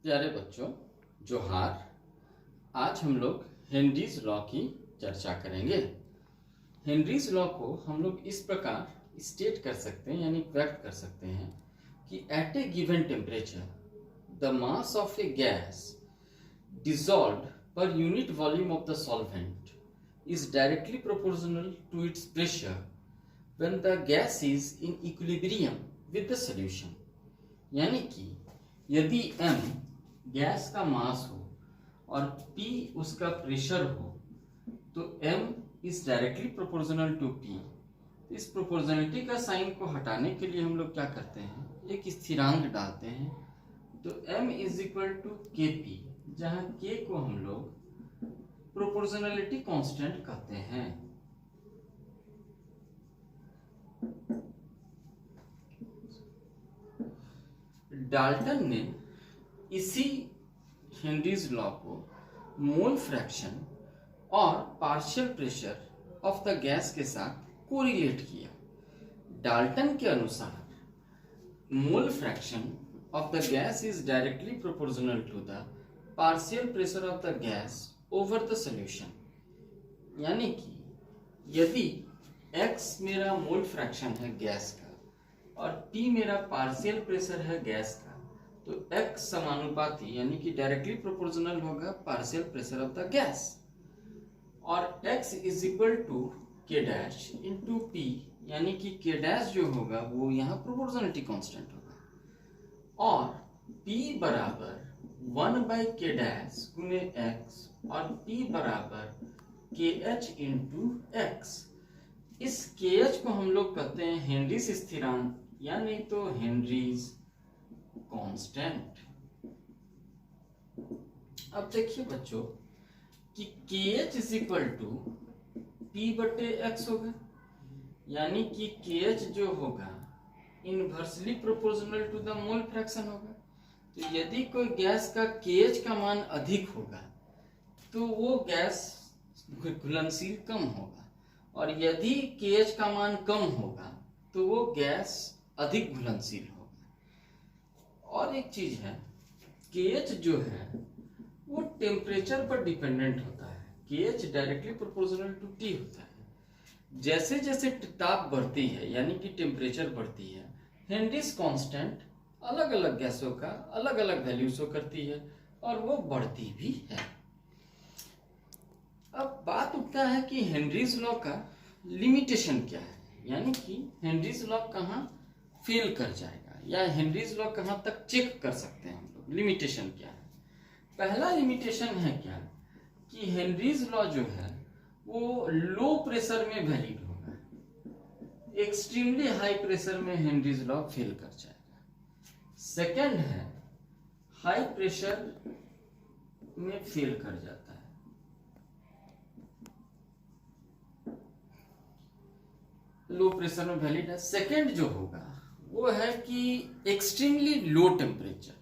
प्यारे बच्चों, जोहार। आज हम लोग हेनरीज लॉ की चर्चा करेंगे। हेनरीज लॉ को हम लोग इस प्रकार स्टेट कर सकते हैं यानी व्यक्त कर सकते हैं कि at a given temperature the mass of a gas dissolved per unit volume of the solvent is directly proportional to its pressure when the gas is in equilibrium with the solution। यानी कि यदि m gas का मास हो और p उसका pressure हो तो m is directly proportional to p। इस प्रोपोर्शनलिटी का साइन को हटाने के लिए हम लोग क्या करते हैं, एक स्थिरांक डालते हैं। तो m इज इक्वल टू के पी, जहां k को हम लोग प्रोपोर्शनलिटी कांस्टेंट कहते हैं। डाल्टन ने इसी हेनरीज लॉ को मोल फ्रैक्शन और partial pressure of the gas के साथ कोरिलेट किया। डाल्टन के अनुसार mole fraction of the gas is directly proportional to the partial pressure of the gas over the solution। यानी कि यदि x मेरा मोल फ्रैक्शन है गैस का और p मेरा पार्शियल प्रेशर है गैस का, तो x समानुपाती यानी कि डायरेक्टली प्रोपोर्शनल होगा partial pressure of the gas, और x is equal to k dash into p, यानी कि k डैश जो होगा वो यहाँ प्रोपोर्शनलिटी कांस्टेंट होगा, और P बराबर 1/k डैश गुने x और P बराबर KH इंटू x। इस KH को हम लोग कहते हैं हेनरीज स्थिरांक या नहीं तो हेनरीज कांस्टेंट। अब देखिए बच्चों कि KH is equal to P बटे x होगा, यानी कि KH जो होगा inversely proportional to the mole fraction होगा। तो यदि कोई गैस का KH का मान अधिक होगा तो वो गैस घुलनशील कम होगा, और यदि KH का मान कम होगा तो वो गैस अधिक घुलनशील होगा। और एक चीज है, KH जो है वो टेम्परेचर पर डिपेंडेंट होता है। KH directly proportional to T होता है। जैसे जैसे ताप बढ़ती है यानी कि टेम्परेचर बढ़ती है, हेनरीज कांस्टेंट अलग अलग गैसों का अलग अलग वैल्यू शो करती है और वो बढ़ती भी है। अब बात उठता है कि हेनरीज लॉ का लिमिटेशन क्या है, यानी कि हेनरीज लॉ कहाँ फेल कर जाएगा या हेनरीज लॉ कहाँ तक चेक कर सकते हैं हम लोग, लिमिटेशन क्या है। पहला लिमिटेशन है क्या कि हेनरीज लॉ जो है वो लो प्रेशर में वैलिड होगा, एक्सट्रीमली हाई प्रेशर में हेनरीज लॉ फेल कर जाएगा। सेकंड है हाई प्रेशर में फेल कर जाता है। लो प्रेशर में वैलिड है। सेकंड जो होगा वो है कि extremely low temperature,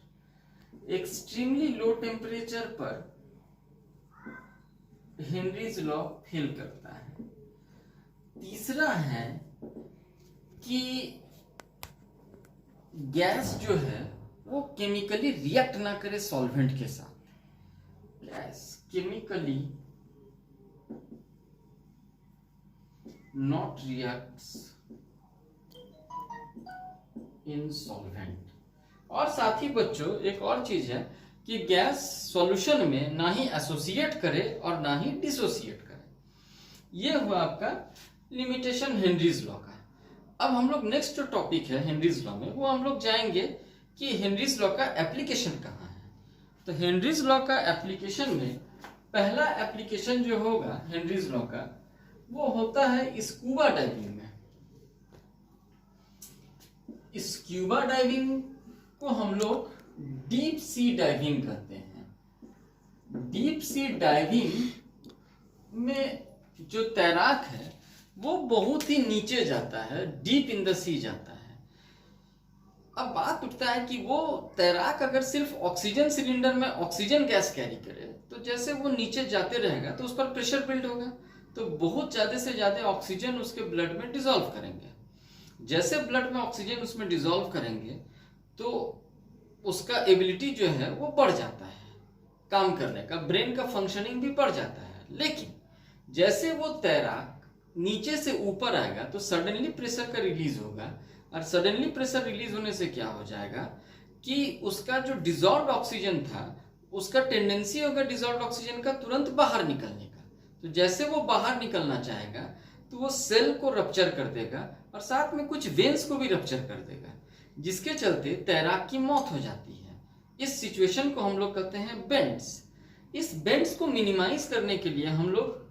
extremely low temperature पर हेनरीज लॉ फेल करता है। तीसरा है कि गैस जो है वो केमिकली रिएक्ट ना करे सॉल्वेंट के साथ। Gas chemically not reacts in solvent. और साथ ही बच्चों एक और चीज है कि गैस सॉल्यूशन में ना ही एसोसिएट करे और ना ही डिसोसिएट करे। ये हुआ आपका लिमिटेशन हेनरीज लॉ का। अब हम लोग नेक्स्ट जो टॉपिक है हेनरीज लॉ में, वो हम लोग जाएंगे कि हेनरीज लॉ का एप्लीकेशन कहाँ है। तो हेनरीज लॉ का एप्लीकेशन में पहला एप्लीकेशन जो होगा हेनरीज लॉ का वो होता है स्कूबा डाइविंग में। स्कूबा डाइविंग को हम लोग डीप सी डाइविंग कहते हैं। डीप सी डाइविंग में जो तैराक है वो बहुत ही नीचे जाता है, डीप इन द सी जाता है। अब बात उठता है कि वो तैराक अगर सिर्फ ऑक्सीजन सिलेंडर में ऑक्सीजन गैस कैरी करे तो जैसे वो नीचे जाते रहेगा तो उस पर प्रेशर बिल्ड होगा, तो बहुत ज्यादा से ज्यादा ऑक्सीजन उसके ब्लड में डिसॉल्व करेंगे। जैसे ब्लड में ऑक्सीजन उसमें डिसॉल्व करेंगे तो उसका एबिलिटी जो है वो बढ़ जाता है, काम करने का, ब्रेन का फंक्शनिंग भी बढ़ जाता है। लेकिन जैसे वो तैराक नीचे से ऊपर आएगा तो सडनली प्रेशर का रिलीज होगा, और सडनली प्रेशर रिलीज होने से क्या हो जाएगा कि उसका जो डिजॉल्व ऑक्सीजन था उसका टेंडेंसी होगा डिजॉल्व ऑक्सीजन का तुरंत बाहर निकलने का। तो जैसे वो बाहर निकलना चाहेगा तो वो सेल को रप्चर कर देगा और साथ में कुछ वेन्स को भी रप्चर कर देगा, जिसके चलते तैराक की मौत हो जाती है। इस सिचुएशन को हम लोग कहते हैं बेंड्स। इस बेंड्स को मिनिमाइज करने के लिए हम लोग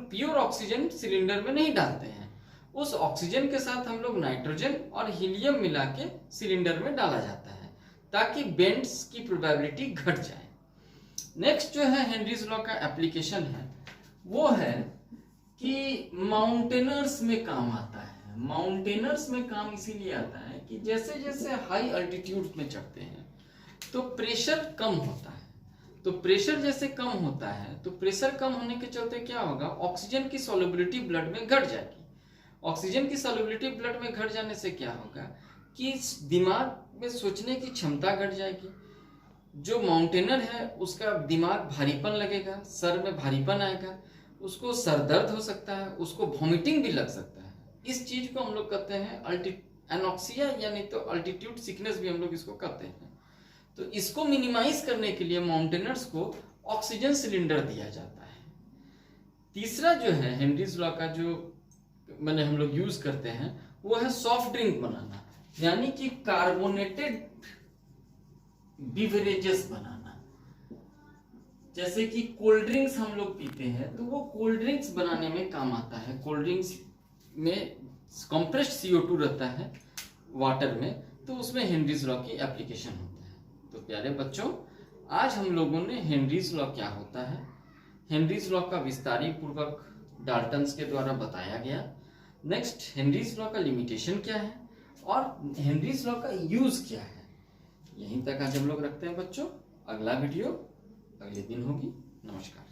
प्योर ऑक्सीजन सिलेंडर में नहीं डालते हैं, उस ऑक्सीजन के साथ हम लोग नाइट्रोजन और हीलियम मिला के सिलेंडर में डाला जाता है ताकि बेंड्स की प्रोबेबिलिटी घट जाए। नेक्स्ट जो है हेनरीज लॉ का एप्लीकेशन है वो है कि माउंटेनर्स में काम आता है। माउंटेनर्स में काम इसीलिए आता है कि जैसे जैसे हाई अल्टीट्यूड में चढ़ते हैं तो प्रेशर कम होता है। तो प्रेशर जैसे कम होता है तो प्रेशर कम होने के चलते क्या होगा, ऑक्सीजन की सॉल्युबिलिटी ब्लड में घट जाएगी। ऑक्सीजन की सॉल्युबिलिटी ब्लड में घट जाने से क्या होगा कि दिमाग में सोचने की क्षमता घट जाएगी। जो माउंटेनर है उसका दिमाग भारीपन लगेगा, सर में भारीपन आएगा, उसको सर दर्द हो सकता है, उसको वॉमिटिंग भी लग सकता है। इस चीज को हम लोग कहते हैं एनॉक्सिया, यानी तो अल्टीट्यूड सिकनेस भी हम लोग इसको कहते हैं। तो इसको मिनिमाइज करने के लिए माउंटेनर्स को ऑक्सीजन सिलेंडर दिया जाता है। तीसरा जो है हेनरीज लॉ का जो मैंने हम लोग यूज करते हैं वो है सॉफ्ट ड्रिंक बनाना, यानी कि कार्बोनेटेड बिवरेजेस बनाना। जैसे कि कोल्ड ड्रिंक्स हम लोग पीते हैं तो वो कोल्ड ड्रिंक्स बनाने में काम आता है। कोल्ड ड्रिंक्स में कंप्रेस्ड CO2 रहता है वाटर में, तो उसमें हेनरीज लॉ की एप्लीकेशन होता है। तो प्यारे बच्चों, आज हम लोगों ने हेनरीज लॉ क्या होता है, हेनरीज लॉ का विस्तारी पूर्वक डाल्टन्स के द्वारा बताया गया। नेक्स्ट हेनरीज लॉ का लिमिटेशन क्या है और हेनरीज लॉ का यूज क्या है, यहीं तक आज हम लोग रखते हैं बच्चों। अगला वीडियो अगले दिन होगी। नमस्कार।